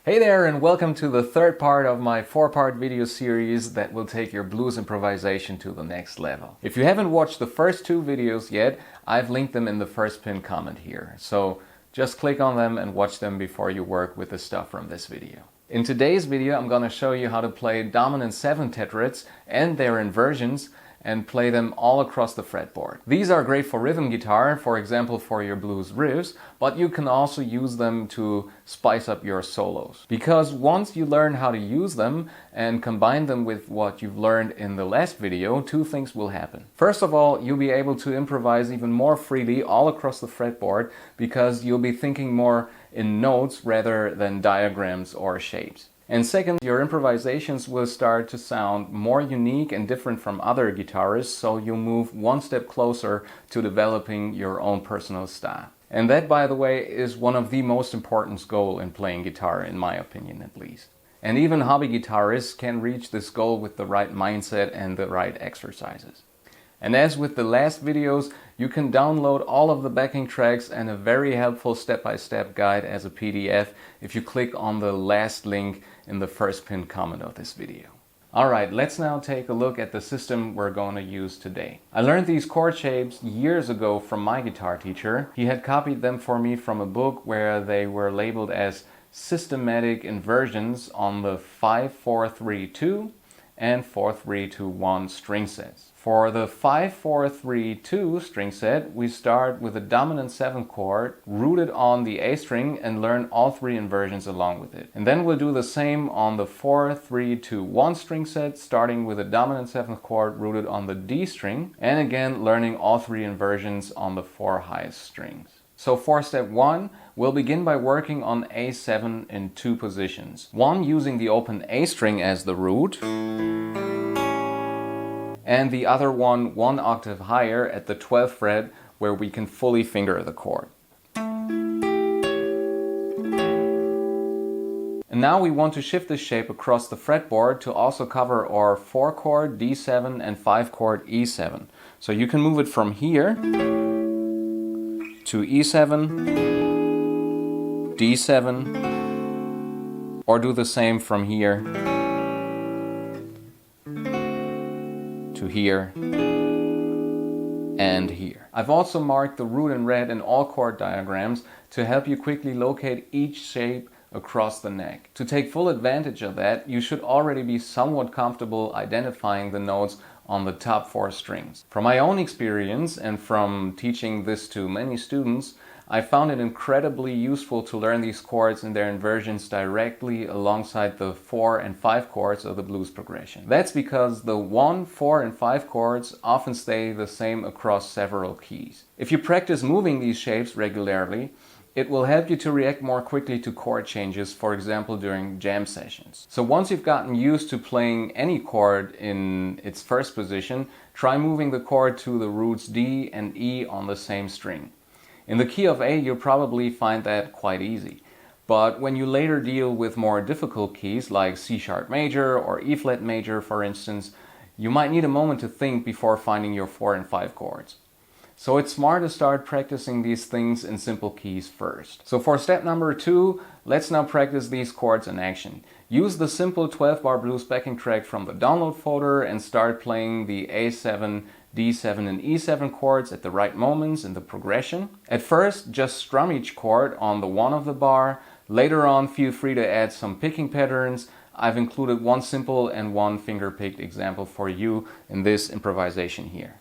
Hey there, and welcome to the third part of my 4-part video series that will take your blues improvisation to the next level. If you haven't watched the first 2 videos yet, I've linked them in the first pinned comment here. So just click on them and watch them before you work with the stuff from this video. In today's video, I'm going to show you how to play dominant 7 tetrades and their inversions and play them all across the fretboard. These are great for rhythm guitar, for example for your blues riffs, but you can also use them to spice up your solos. Because once you learn how to use them and combine them with what you've learned in the last video, 2 things will happen. First of all, you'll be able to improvise even more freely all across the fretboard because you'll be thinking more in notes rather than diagrams or shapes. And second, your improvisations will start to sound more unique and different from other guitarists, so you'll move one step closer to developing your own personal style. And that, by the way, is one of the most important goals in playing guitar, in my opinion at least. And even hobby guitarists can reach this goal with the right mindset and the right exercises. And as with the last videos, you can download all of the backing tracks and a very helpful step-by-step guide as a PDF if you click on the last link in the first pinned comment of this video. Alright, let's now take a look at the system we're going to use today. I learned these chord shapes years ago from my guitar teacher. He had copied them for me from a book where they were labeled as systematic inversions on the 5-4-3-2 and 4-3-2-1 string sets. For the 5-4-3-2 string set, we start with a dominant 7th chord rooted on the A string and learn all 3 inversions along with it. And then we'll do the same on the 4-3-2-1 string set, starting with a dominant 7th chord rooted on the D string, and again learning all 3 inversions on the 4 highest strings. So for step 1, we'll begin by working on A7 in 2 positions. One using the open A string as the root, and the other one octave higher at the 12th fret where we can fully finger the chord. And now we want to shift this shape across the fretboard to also cover our 4 chord D7 and 5 chord E7. So you can move it from here to E7, D7, or do the same from here to here and here. I've also marked the root in red in all chord diagrams to help you quickly locate each shape across the neck. To take full advantage of that, you should already be somewhat comfortable identifying the notes on the top 4 strings. From my own experience and from teaching this to many students, I found it incredibly useful to learn these chords and their inversions directly alongside the 4 and 5 chords of the blues progression. That's because the 1, 4 and 5 chords often stay the same across several keys. If you practice moving these shapes regularly, it will help you to react more quickly to chord changes, for example during jam sessions. So once you've gotten used to playing any chord in its first position, try moving the chord to the roots D and E on the same string. In the key of A, you'll probably find that quite easy. But when you later deal with more difficult keys like C sharp major or E flat major, for instance, you might need a moment to think before finding your 4 and 5 chords. So it's smart to start practicing these things in simple keys first. So for step number 2, let's now practice these chords in action. Use the simple 12-bar blues backing track from the download folder and start playing the A7, D7 and E7 chords at the right moments in the progression. At first, just strum each chord on the 1 of the bar. Later on, feel free to add some picking patterns. I've included one simple and one finger-picked example for you in this improvisation here.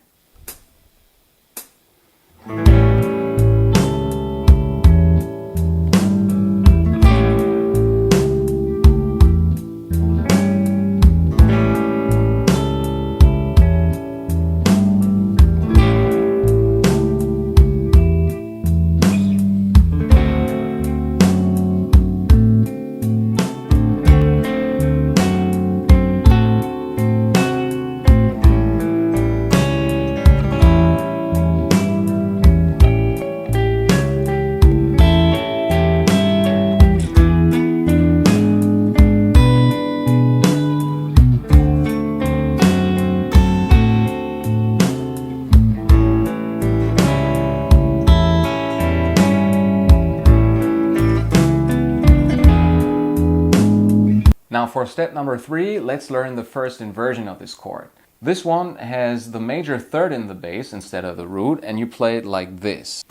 Now for step number 3, let's learn the first inversion of this chord. This one has the major third in the bass instead of the root, and you play it like this.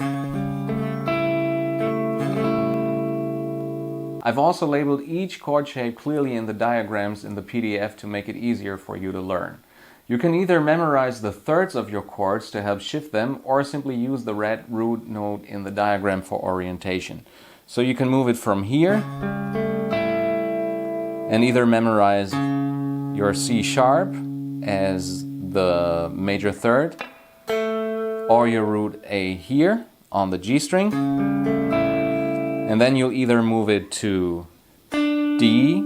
I've also labeled each chord shape clearly in the diagrams in the PDF to make it easier for you to learn. You can either memorize the thirds of your chords to help shift them, or simply use the red root note in the diagram for orientation. So you can move it from here and either memorize your C sharp as the major third, or your root A here on the G string, and then you'll either move it to D,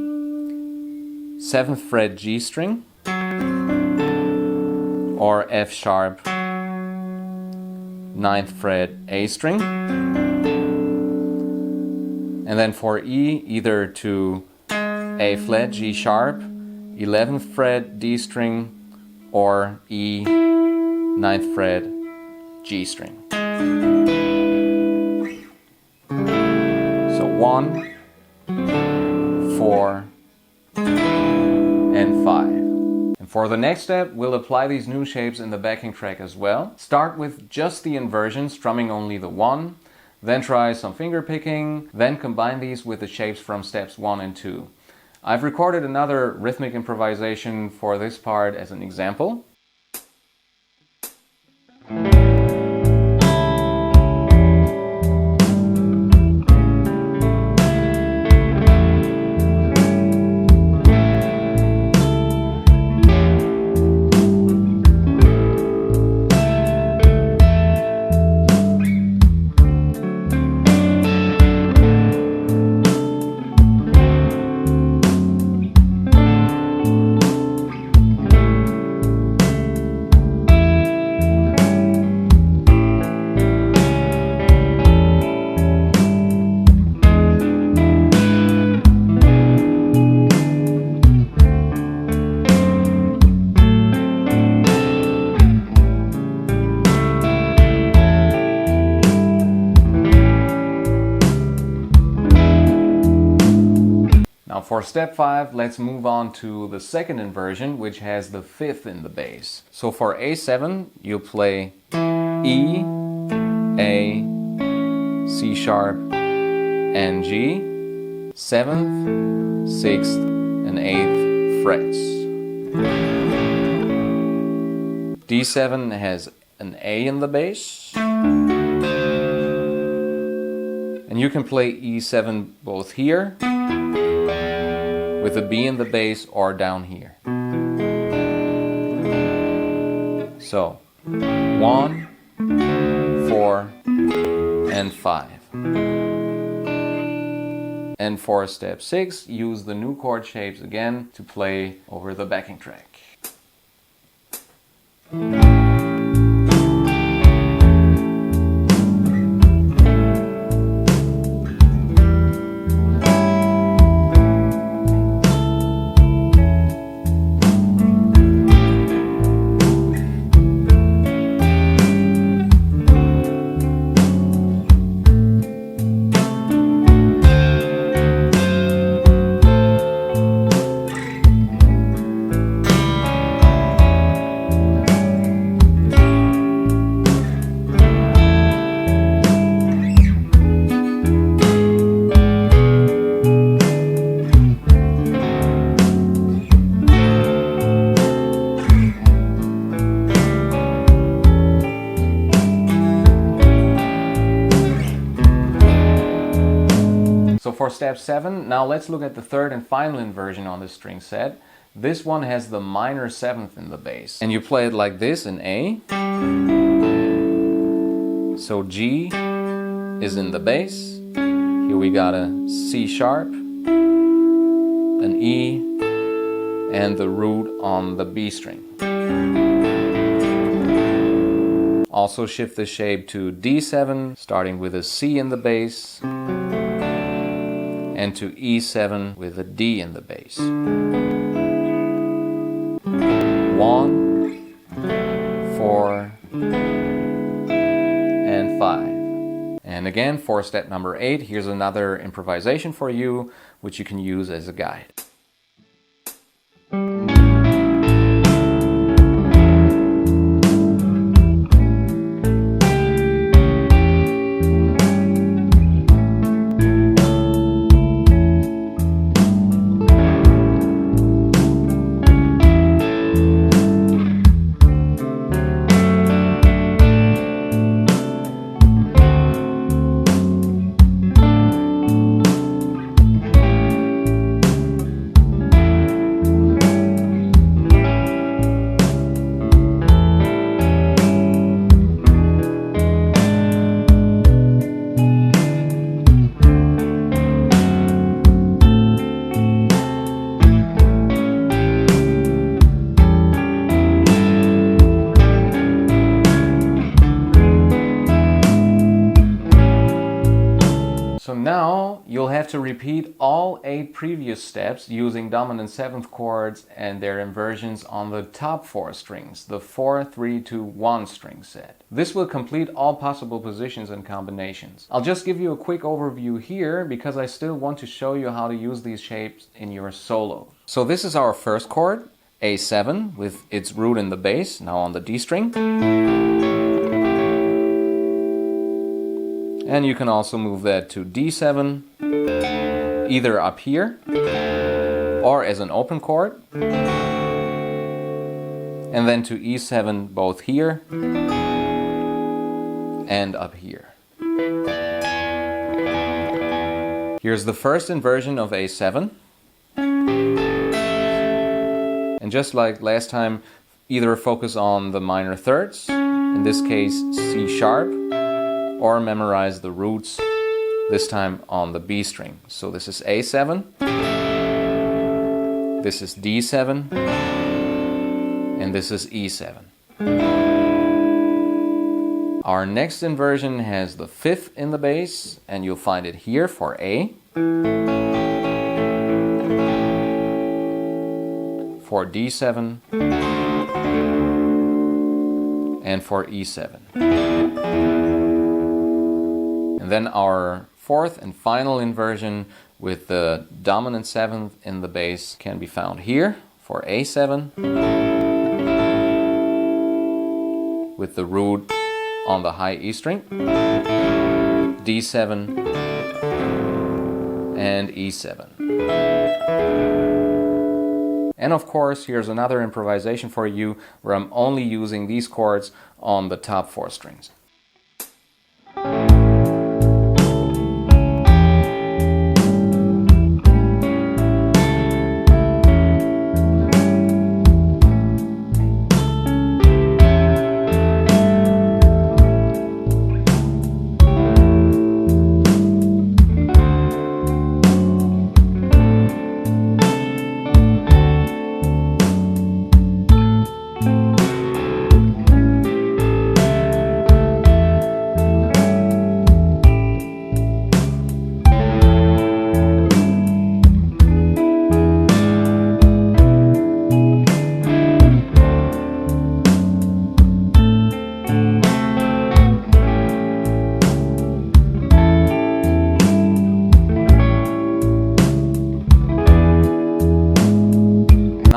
7th fret G string, or F sharp, 9th fret A string, and then for E, either to A flat G sharp, 11th fret D string, or E, 9th fret G string. So 1, 4, and 5. And for the next step, we'll apply these new shapes in the backing track as well. Start with just the inversion, strumming only the 1, then try some finger picking, then combine these with the shapes from steps 1 and 2. I've recorded another rhythmic improvisation for this part as an example. For step 5, let's move on to the second inversion, which has the 5th in the bass. So for A7, you'll play E, A, C sharp, and G, 7th, 6th, and 8th frets. D7 has an A in the bass, and you can play E7 both here with a B in the bass or down here. So 1, 4, and 5. And for step 6, use the new chord shapes again to play over the backing track. So for step 7, now let's look at the third and final inversion on this string set. This one has the minor 7th in the bass. And you play it like this in A. So G is in the bass. Here we got a C sharp, an E, and the root on the B string. Also shift the shape to D7, starting with a C in the bass, and to E7 with a D in the bass. 1, 4, and 5. And again, for step number 8, here's another improvisation for you, which you can use as a guide. Now you'll have to repeat all 8 previous steps using dominant 7th chords and their inversions on the top 4 strings, the 4-3-2-1 string set. This will complete all possible positions and combinations. I'll just give you a quick overview here because I still want to show you how to use these shapes in your solos. So this is our first chord, A7, with its root in the bass, now on the D string. And you can also move that to D7, either up here or as an open chord. And then to E7 both here and up here. Here's the first inversion of A7. And just like last time, either focus on the minor thirds, in this case C sharp, or memorize the roots, this time on the B string. So this is A7, this is D7, and this is E7. Our next inversion has the 5th in the bass, and you'll find it here for A, for D7, and for E7. And then our 4th and final inversion with the dominant 7th in the bass can be found here for A7 with the root on the high E string, D7 and E7. And of course, here's another improvisation for you where I'm only using these chords on the top 4 strings.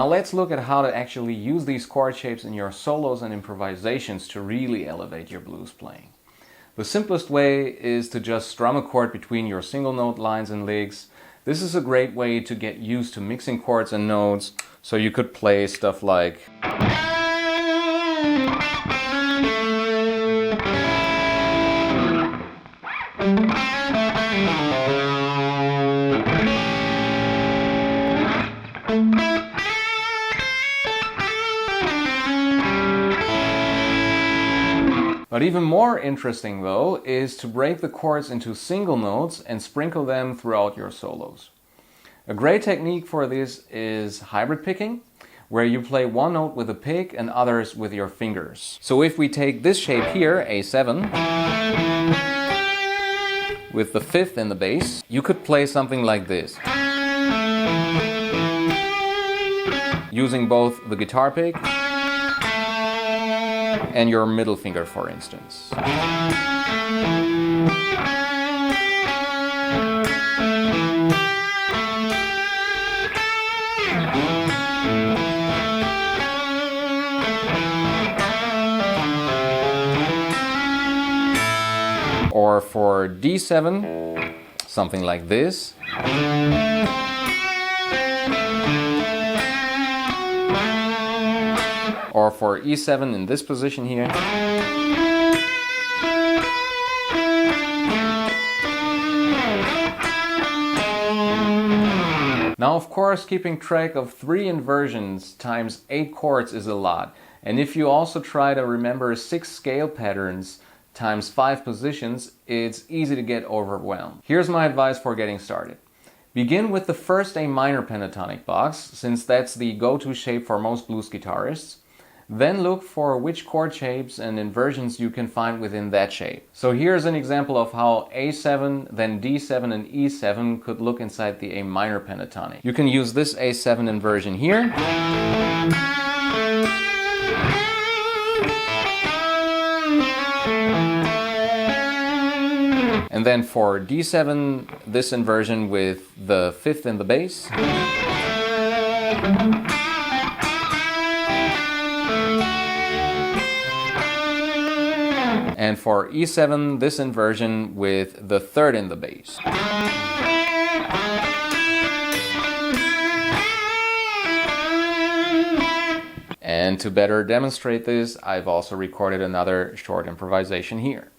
Let's look at how to actually use these chord shapes in your solos and improvisations to really elevate your blues playing. The simplest way is to just strum a chord between your single note lines and licks. This is a great way to get used to mixing chords and notes, so you could play stuff like But even more interesting though is to break the chords into single notes and sprinkle them throughout your solos. A great technique for this is hybrid picking, where you play one note with a pick and others with your fingers. So if we take this shape here, A7, with the 5th in the bass, you could play something like this, using both the guitar pick and your middle finger, for instance. Or for D7, something like this. Or for E7 in this position here. Now of course, keeping track of 3 inversions times 8 chords is a lot. And if you also try to remember 6 scale patterns times 5 positions, it's easy to get overwhelmed. Here's my advice for getting started. Begin with the first A minor pentatonic box, since that's the go-to shape for most blues guitarists. then look for which chord shapes and inversions you can find within that shape. So here's an example of how A7, then D7 and E7 could look inside the A minor pentatonic. You can use this A7 inversion here. And then for D7, this inversion with the 5th in the bass. And for E7, this inversion with the 3rd in the bass. And to better demonstrate this, I've also recorded another short improvisation here.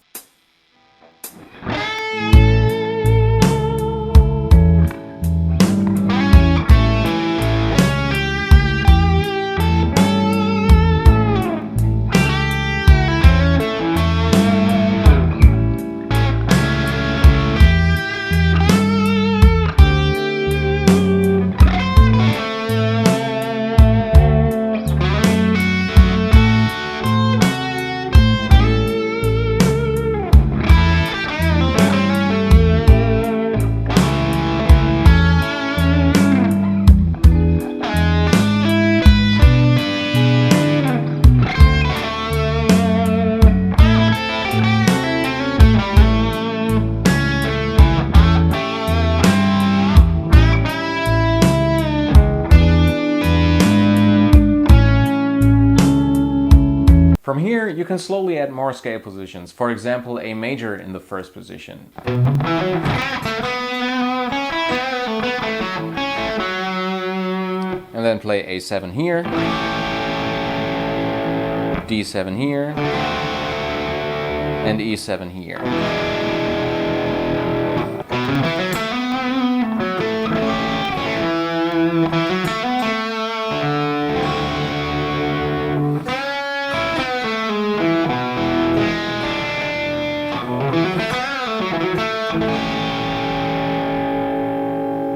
From here, you can slowly add more scale positions, for example, A major in the first position. And then play A7 here, D7 here, and E7 here.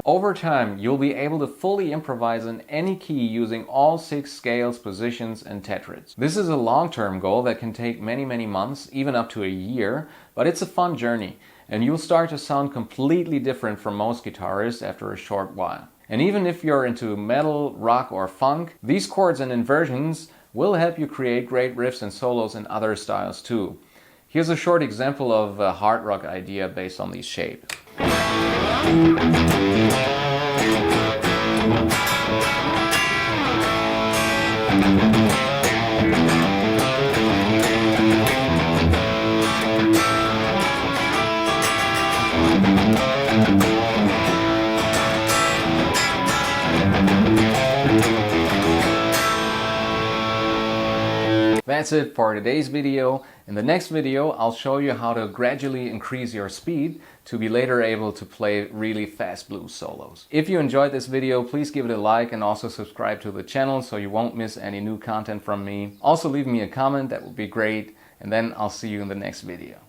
Over time, you'll be able to fully improvise in any key using all 6 scales, positions, and tetrades. This is a long-term goal that can take many months, even up to a year, but it's a fun journey, and you'll start to sound completely different from most guitarists after a short while. And even if you're into metal, rock, or funk, these chords and inversions will help you create great riffs and solos in other styles too. Here's a short example of a hard rock idea based on these shapes. That's it for today's video. In the next video, I'll show you how to gradually increase your speed to be later able to play really fast blues solos. If you enjoyed this video, please give it a like and also subscribe to the channel so you won't miss any new content from me. Also leave me a comment, that would be great, and then I'll see you in the next video.